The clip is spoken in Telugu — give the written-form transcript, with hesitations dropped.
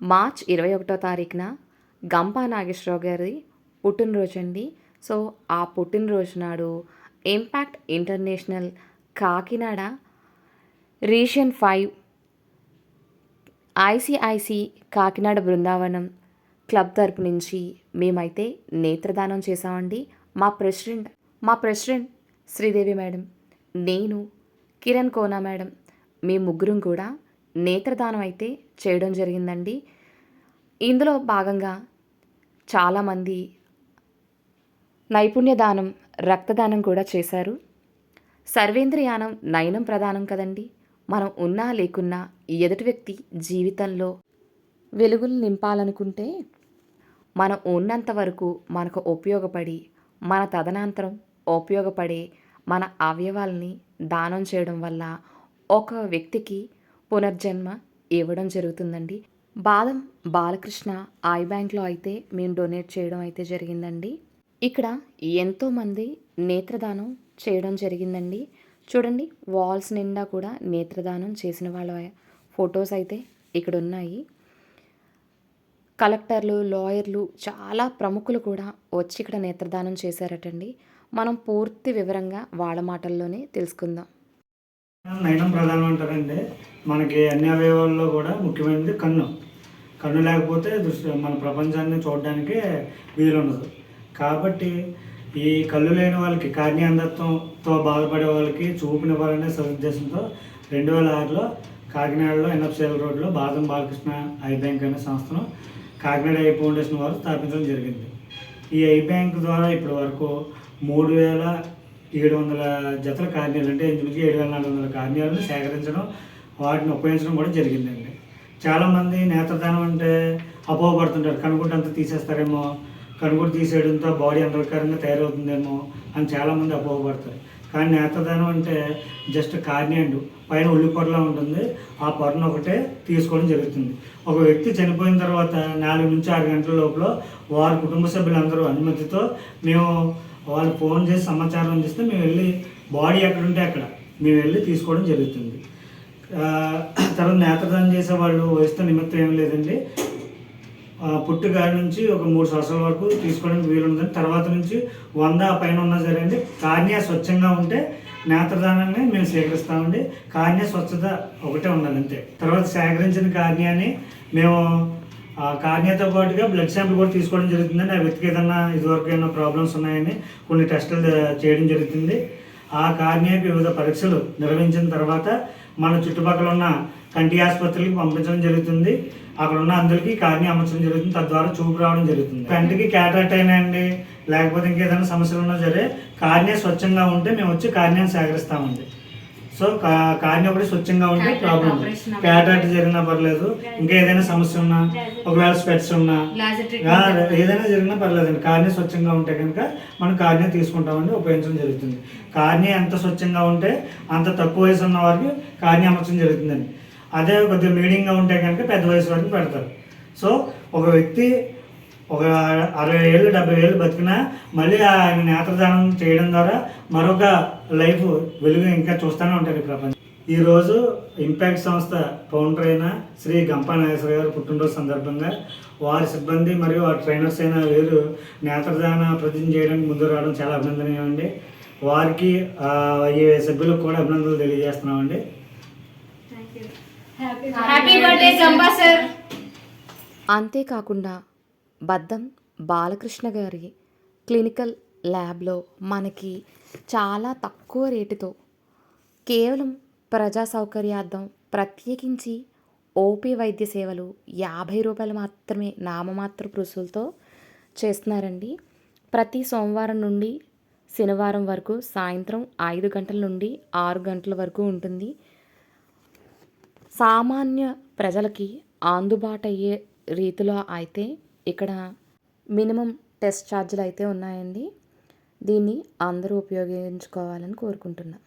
మార్చ్ 21వ తారీఖున గంపా నాగేశ్వరరావు గారి పుట్టినరోజు అండి. సో ఆ పుట్టినరోజు నాడు impact international Kakinada region 5 ICICI Kakinada Brindavanam club తరపు నుంచి మేమైతే నేత్రదానం చేసామండి. మా ప్రెసిడెంట్ శ్రీదేవి మేడం, నేను, కిరణ్ కోనా మేడం, మేము ముగ్గురం కూడా నేత్రదానం అయితే చేయడం జరిగిందండి. ఇందులో భాగంగా చాలామంది నైపుణ్య దానం, రక్తదానం కూడా చేశారు. సర్వేంద్రియానం నయనం ప్రధానం కదండి. మనం ఉన్నా లేకున్నా ఎదుటి వ్యక్తి జీవితంలో వెలుగులు నింపాలనుకుంటే మనం ఉన్నంత వరకు మనకు ఉపయోగపడి, మన తదనంతరం ఉపయోగపడే మన అవయవాల్ని దానం చేయడం వల్ల ఒక వ్యక్తికి పునర్జన్మ ఇవ్వడం జరుగుతుందండి. బాదం బాలకృష్ణ ఐ బ్యాంక్లో అయితే మేము డొనేట్ చేయడం అయితే జరిగిందండి. ఇక్కడ ఎంతోమంది నేత్రదానం చేయడం జరిగిందండి. చూడండి, వాల్స్ నిండా కూడా నేత్రదానం చేసిన వాళ్ళ ఫొటోస్ అయితే ఇక్కడ ఉన్నాయి. కలెక్టర్లు, లాయర్లు, చాలా ప్రముఖులు కూడా వచ్చి ఇక్కడ నేత్రదానం చేశారటండి. మనం పూర్తి వివరంగా వాళ్ళ మాటల్లోనే తెలుసుకుందాం. నయనం ప్రధానం అంటారండి. మనకి అన్ని అవయవాల్లో కూడా ముఖ్యమైనది కన్ను. కన్ను లేకపోతే మన ప్రపంచాన్ని చూడడానికి వీలుండదు. కాబట్టి ఈ కళ్ళు లేని వాళ్ళకి, కార్నియాంధత్వంతో బాధపడే వాళ్ళకి చూపునివ్వాలనే సదుద్దేశంతో 2006లో కాకినాడలో ఎన్ఎఫ్సిఎల్ రోడ్లో బాదం బాలకృష్ణ ఐ బ్యాంక్ అనే సంస్థను కాకినాడ ఐ ఫౌండేషన్ వారు స్థాపించడం జరిగింది. ఈ ఐ బ్యాంక్ ద్వారా ఇప్పటి వరకు 3700 జతల కార్నియాలు, అంటే ఇంచుమించు 7400 కార్నియాలను సేకరించడం, వాటిని ఉపయోగించడం కూడా జరిగిందండి. చాలామంది నేత్రదానం అంటే అపోహపడుతుంటారు. కనుగుడ్డు అంతా తీసేస్తారేమో, కనుగుడ్డు తీసేయడంతో బాడీ అంధకారంగా తయారవుతుందేమో అని చాలామంది అపోహపడతారు. కానీ నేత్రదానం అంటే జస్ట్ కార్నియాండ్ పైన ఉల్లి పొరలా ఉంటుంది, ఆ పొరను ఒకటే తీసుకోవడం జరుగుతుంది. ఒక వ్యక్తి చనిపోయిన తర్వాత 4 నుంచి 6 గంటల లోపల వారి కుటుంబ సభ్యులందరూ అనుమతితో మేము వాళ్ళు ఫోన్ చేసి సమాచారం అందిస్తే మేము వెళ్ళి బాడీ ఎక్కడుంటే అక్కడ మేము వెళ్ళి తీసుకోవడం జరుగుతుంది. తర్వాత నేత్రదానం చేసే వాళ్ళు వయసుతో నిమిత్తం ఏం లేదండి. పుట్టుగాడి నుంచి ఒక 3 సంవత్సరాల వరకు తీసుకోవడానికి వీలుంటుంది. తర్వాత నుంచి 100 పైన ఉన్నా సరే అండి, కార్నియా స్వచ్ఛంగా ఉంటే నేత్రదానాన్ని మేము సేకరిస్తామండి. కార్నియా స్వచ్ఛత ఒకటే ఉండాలి అంతే. తర్వాత సేకరించిన కార్నియాని మేము కార్నియాతో పాటుగా బ్లడ్ శాంపిల్ కూడా తీసుకోవడం జరుగుతుందండి. ఆ వ్యక్తికి ఏదన్నా ఇదివరకు ఏమైనా ప్రాబ్లమ్స్ ఉన్నాయని కొన్ని టెస్టులు చేయడం జరుగుతుంది. ఆ కార్నియాకి వివిధ పరీక్షలు నిర్వహించిన తర్వాత మన చుట్టుపక్కల ఉన్న కంటి ఆసుపత్రికి పంపించడం జరుగుతుంది. అక్కడ ఉన్న అందరికీ కార్నియా అమర్చడం జరుగుతుంది. తద్వారా చూపు రావడం జరుగుతుంది. కంటికి క్యాటరాక్ట్ అయినా అండి, లేకపోతే ఇంకేదైనా సమస్యలు ఉన్నా సరే కార్నియా స్వచ్ఛంగా ఉంటే మేము వచ్చి కార్నియాని సేకరిస్తామండి. సో కార్నియా ఒకటి స్వచ్ఛంగా ఉంటే ప్రాబ్లం, క్యాటరాక్ట్ జరిగినా పర్లేదు, ఇంకా ఏదైనా సమస్య ఉన్నా, ఒకవేళ స్పెట్స్ ఉన్నా, ఏదైనా జరిగినా పర్లేదండి. కార్నియా స్వచ్ఛంగా ఉంటే కనుక మనం కార్నియా తీసుకుంటామండి, ఉపయోగించడం జరుగుతుంది. కార్నియా ఎంత స్వచ్ఛంగా ఉంటే అంత తక్కువ వయసు ఉన్న వారికి కార్నియా అమర్చడం జరుగుతుందండి. అదే కొద్దిగా మీడియంగా ఉంటే కనుక పెద్ద వయసు వరకు పెడతారు. సో ఒక వ్యక్తి ఒక 60 ఏళ్ళు 70 ఏళ్ళు బతికినా మళ్ళీ ఆయన నేత్రదానం చేయడం ద్వారా మరొక లైఫ్ వెలుగు ఇంకా చూస్తూనే ఉంటారు ఈ ప్రపంచం. ఈరోజు ఇంపాక్ట్ సంస్థ ఫౌండర్ అయిన శ్రీ గంపా నాగేశ్వర గారు పుట్టినరోజు సందర్భంగా వారి సిబ్బంది మరియు వారి ట్రైనర్స్ అయిన వీరు నేత్రదాన ప్రతిజ్ఞ చేయడానికి ముందు రావడం చాలా అభినందనీయమండి. వారికి ఈ సభ్యులకు కూడా అభినందనలు తెలియజేస్తున్నామండి. అంతేకాకుండా బద్దం బాలకృష్ణ గారి క్లినికల్ ల్యాబ్లో మనకి చాలా తక్కువ రేటుతో కేవలం ప్రజా సౌకర్యార్థం ప్రత్యేకించి ఓపీ వైద్య సేవలు 50 రూపాయలు మాత్రమే నామమాత్ర రుసులతో చేస్తున్నారండి. ప్రతి సోమవారం నుండి శనివారం వరకు సాయంత్రం 5 గంటల నుండి 6 గంటల వరకు ఉంటుంది. సామాన్య ప్రజలకి అందుబాటు అయ్యే రీతిలో అయితే ఇక్కడ మినిమం టెస్ట్ ఛార్జీలు అయితే ఉన్నాయండి. దీన్ని అందరూ ఉపయోగించుకోవాలని కోరుకుంటున్నాను.